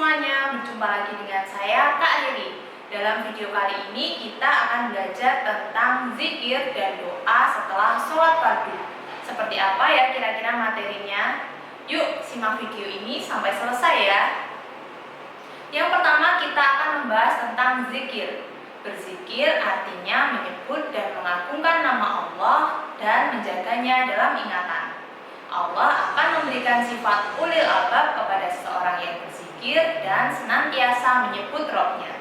semuanya, berjumpa lagi dengan saya Kak Riri. Dalam video kali ini kita akan belajar tentang zikir dan doa setelah sholat fardu. Seperti apa ya kira-kira materinya? Yuk simak video ini sampai selesai ya. Yang pertama kita akan membahas tentang zikir. Berzikir artinya menyebut dan mengagungkan nama Allah dan menjaganya dalam ingatan. Allah akan memberikan sifat ulil albab kepada seseorang yang berzikir dan senantiasa menyebut Rabb-Nya.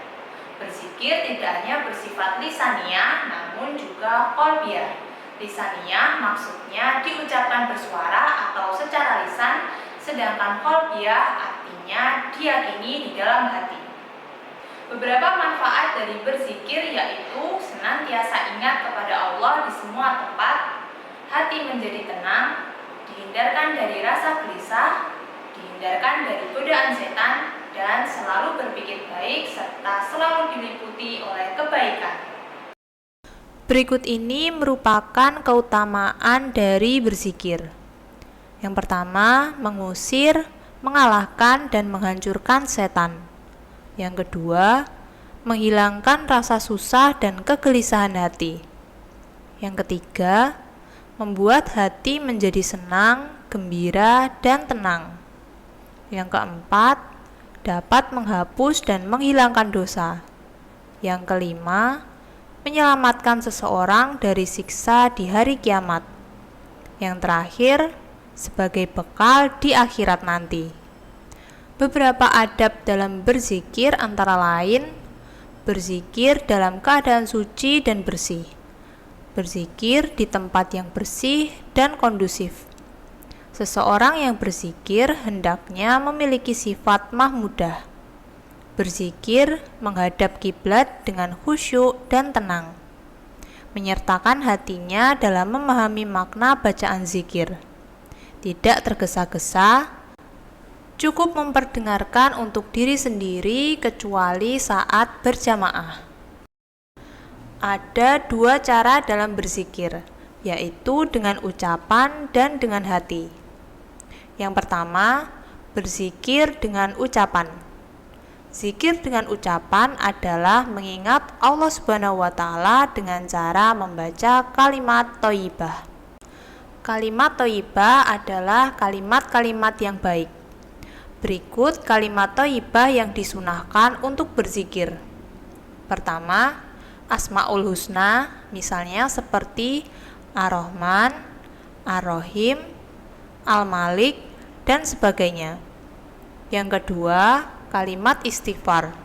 Berzikir tidak hanya bersifat lisaniyah, namun juga qalbiyah. Lisaniyah maksudnya diucapkan bersuara atau secara lisan, sedangkan qalbiyah artinya diyakini di dalam hati. Beberapa manfaat dari berzikir yaitu senantiasa ingat kepada Allah di semua tempat, hati menjadi tenang, dihindarkan dari rasa gelisah, dihindarkan dari godaan setan, dan selalu berpikir baik serta selalu diliputi oleh kebaikan. Berikut ini merupakan keutamaan dari berzikir. Yang pertama, mengusir, mengalahkan, dan menghancurkan setan. Yang kedua, menghilangkan rasa susah dan kegelisahan hati. Yang ketiga, membuat hati menjadi senang, gembira, dan tenang. Yang keempat, dapat menghapus dan menghilangkan dosa. Yang kelima, menyelamatkan seseorang dari siksa di hari kiamat. Yang terakhir, sebagai bekal di akhirat nanti. Beberapa adab dalam berzikir antara lain, berzikir dalam keadaan suci dan bersih. Berzikir di tempat yang bersih dan kondusif. Seseorang yang berzikir hendaknya memiliki sifat mahmudah. Berzikir menghadap kiblat dengan khusyuk dan tenang. Menyertakan hatinya dalam memahami makna bacaan zikir. Tidak tergesa-gesa, cukup memperdengarkan untuk diri sendiri kecuali saat berjamaah. Ada dua cara dalam berzikir, yaitu dengan ucapan dan dengan hati. Yang pertama, berzikir dengan ucapan. Zikir dengan ucapan adalah mengingat Allah Subhanahu wa Ta'ala dengan cara membaca kalimat thayyibah. Kalimat thayyibah adalah kalimat-kalimat yang baik. Berikut kalimat thayyibah yang disunahkan untuk berzikir. Pertama, Asmaul Husna, misalnya seperti Ar-Rahman, Ar-Rahim, Al-Malik, dan sebagainya. Yang kedua, kalimat istighfar,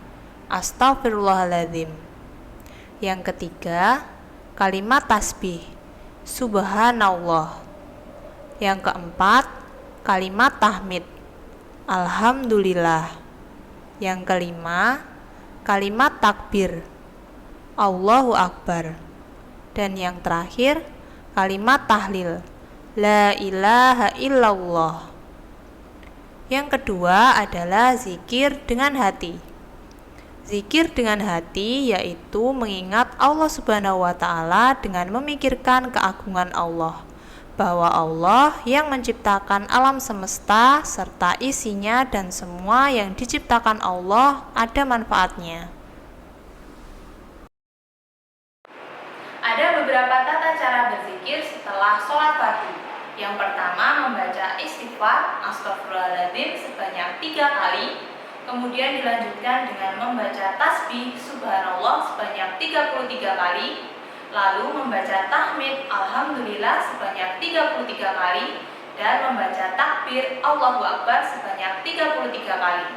Astaghfirullahaladzim. Yang ketiga, kalimat tasbih, Subhanallah. Yang keempat, kalimat tahmid, Alhamdulillah. Yang kelima, kalimat takbir, Allahu Akbar. Dan yang terakhir, kalimat tahlil, La ilaha illallah. Yang kedua adalah zikir dengan hati. Zikir dengan hati yaitu mengingat Allah Subhanahu wa Ta'ala dengan memikirkan keagungan Allah, bahwa Allah yang menciptakan alam semesta serta isinya dan semua yang diciptakan Allah ada manfaatnya. Ada beberapa tata cara berzikir setelah sholat fardu. Yang pertama, membaca istighfar Astaghfirullahaladzim sebanyak 3 kali. Kemudian dilanjutkan dengan membaca tasbih Subhanallah sebanyak 33 kali. Lalu membaca tahmid Alhamdulillah sebanyak 33 kali. Dan membaca takbir Allahu Akbar sebanyak 33 kali.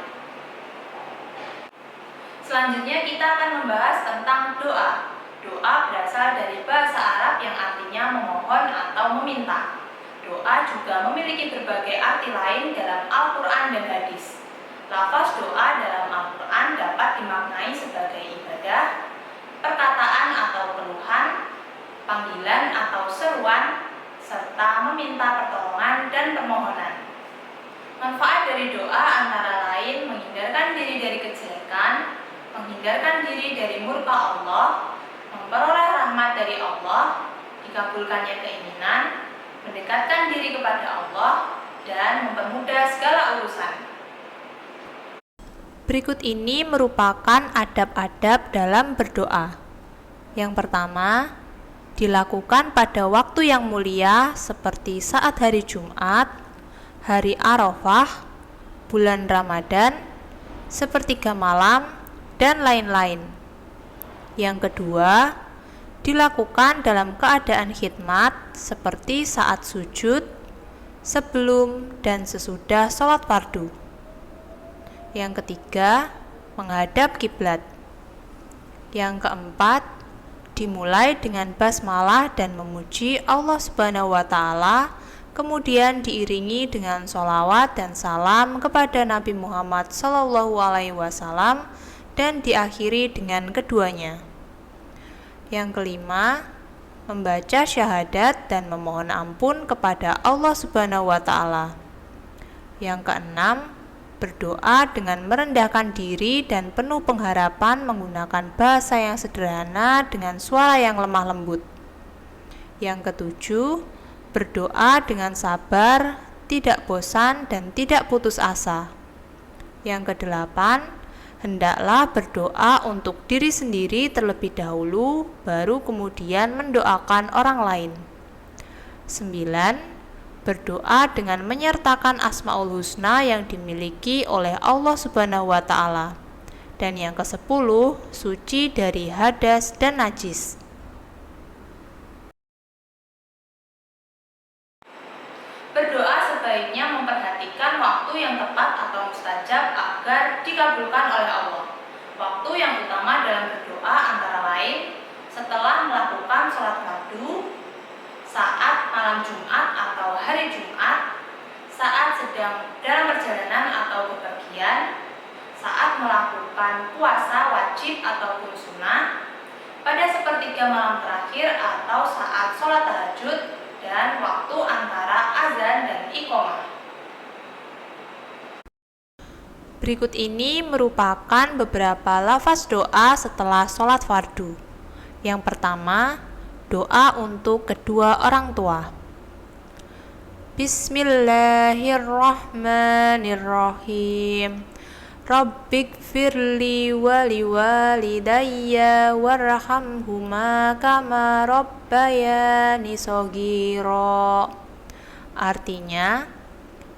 Selanjutnya kita akan membahas tentang doa. Doa berasal dari bahasa Arab yang artinya memohon atau meminta. Doa juga memiliki berbagai arti lain dalam Al-Quran dan hadis. Lafaz doa dalam Al-Quran dapat dimaknai sebagai ibadah, perkataan atau keluhan, panggilan atau seruan, serta meminta pertolongan dan permohonan. Manfaat dari doa antara lain menghindarkan diri dari kejelekan, menghindarkan diri dari murka Allah, memperoleh rahmat dari Allah, dikabulkannya keinginan, mendekatkan diri kepada Allah, dan mempermudah segala urusan. Berikut ini merupakan adab-adab dalam berdoa. Yang pertama, dilakukan pada waktu yang mulia seperti saat hari Jumat, hari Arafah, bulan Ramadan, sepertiga malam, dan lain-lain. Yang kedua, dilakukan dalam keadaan khidmat seperti saat sujud, sebelum dan sesudah sholat fardu. Yang ketiga, menghadap kiblat. Yang keempat, dimulai dengan basmalah dan memuji Allah Subhanahu wa Ta'ala, kemudian diiringi dengan sholawat dan salam kepada Nabi Muhammad SAW, dan diakhiri dengan keduanya. Yang kelima, membaca syahadat dan memohon ampun kepada Allah Subhanahu wa Ta'ala. Yang keenam, berdoa dengan merendahkan diri dan penuh pengharapan menggunakan bahasa yang sederhana dengan suara yang lemah lembut. Yang ketujuh, berdoa dengan sabar, tidak bosan dan tidak putus asa. Yang kedelapan, hendaklah berdoa untuk diri sendiri terlebih dahulu, baru kemudian mendoakan orang lain. 9. Berdoa dengan menyertakan Asmaul Husna yang dimiliki oleh Allah Subhanahu wa Ta'ala. Dan yang ke-10, suci dari hadas dan najis. Berdoa sebaiknya memperhatikan waktu yang tepat atau mustajab agar dikabulkan oleh Allah. Waktu yang utama dalam berdoa antara lain setelah melakukan sholat fardu, saat malam Jumat atau hari Jumat, saat sedang dalam perjalanan atau bepergian, saat melakukan puasa wajib ataupun sunnah, pada sepertiga malam terakhir atau saat sholat tahajud, dan waktu antara azan dan iqamah. Berikut ini merupakan beberapa lafaz doa setelah sholat fardu. Yang pertama, doa untuk kedua orang tua. Bismillahirrahmanirrahim. Rabbighfirli wa liwalidayya warhamhuma kama rabbayani shaghira. Artinya,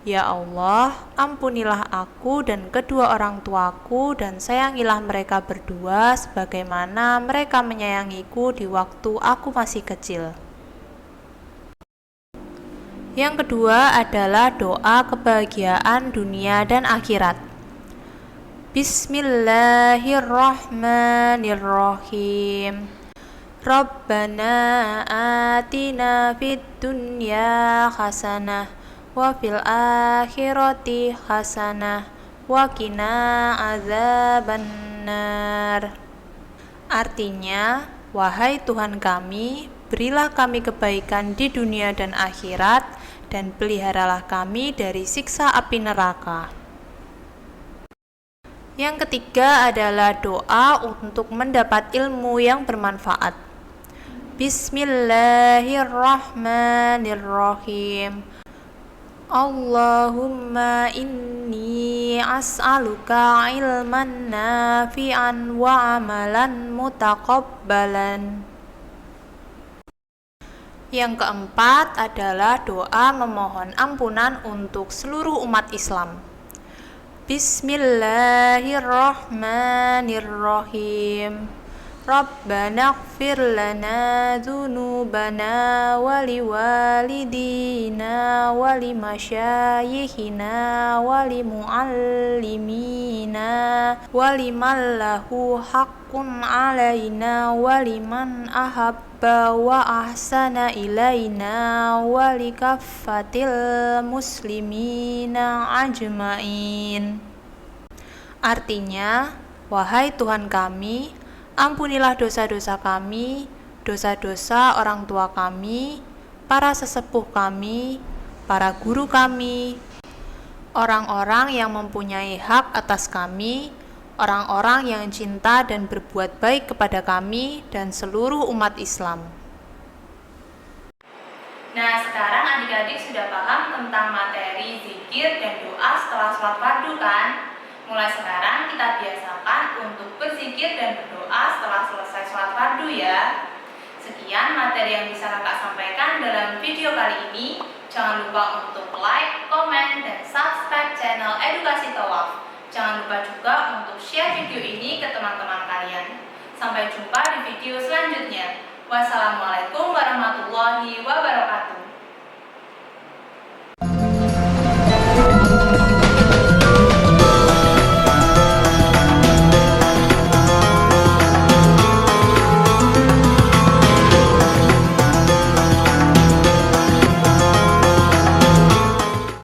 ya Allah, ampunilah aku dan kedua orang tuaku dan sayangilah mereka berdua sebagaimana mereka menyayangiku di waktu aku masih kecil. Yang kedua adalah doa kebahagiaan dunia dan akhirat. Bismillahirrahmanirrahim. Rabbana atina fid dunya hasanah wa fil akhirati hasanah wa qina azabannar. Artinya, wahai Tuhan kami, berilah kami kebaikan di dunia dan akhirat, dan peliharalah kami dari siksa api neraka. Yang ketiga adalah doa untuk mendapat ilmu yang bermanfaat. Bismillahirrahmanirrahim. Allahumma inni as'aluka ilman nafi'an wa amalan mutaqabbalan. Yang keempat adalah doa memohon ampunan untuk seluruh umat Islam. Bismillahirrahmanirrahim. Rabbana ighfir lana dzunubana wa liwalidina wa limasyayikhina wa limuallimina wa liman lahu haqqun alaina wa liman ahabba wa ahsana ilaina wa likaffatil muslimina ajmain. Artinya, wahai Tuhan kami, ampunilah dosa-dosa kami, dosa-dosa orang tua kami, para sesepuh kami, para guru kami, orang-orang yang mempunyai hak atas kami, orang-orang yang cinta dan berbuat baik kepada kami, dan seluruh umat Islam. Nah, sekarang adik-adik sudah paham tentang materi zikir dan doa setelah sholat fardu kan? Mulai sekarang kita biasakan untuk berzikir dan berdoa setelah selesai sholat fardu ya. Sekian materi yang bisa kakak sampaikan dalam video kali ini. Jangan lupa untuk like, komen, dan subscribe channel Edukasi Tawaf. Jangan lupa juga untuk share video ini ke teman-teman kalian. Sampai jumpa di video selanjutnya. Wassalamualaikum warahmatullahi wabarakatuh.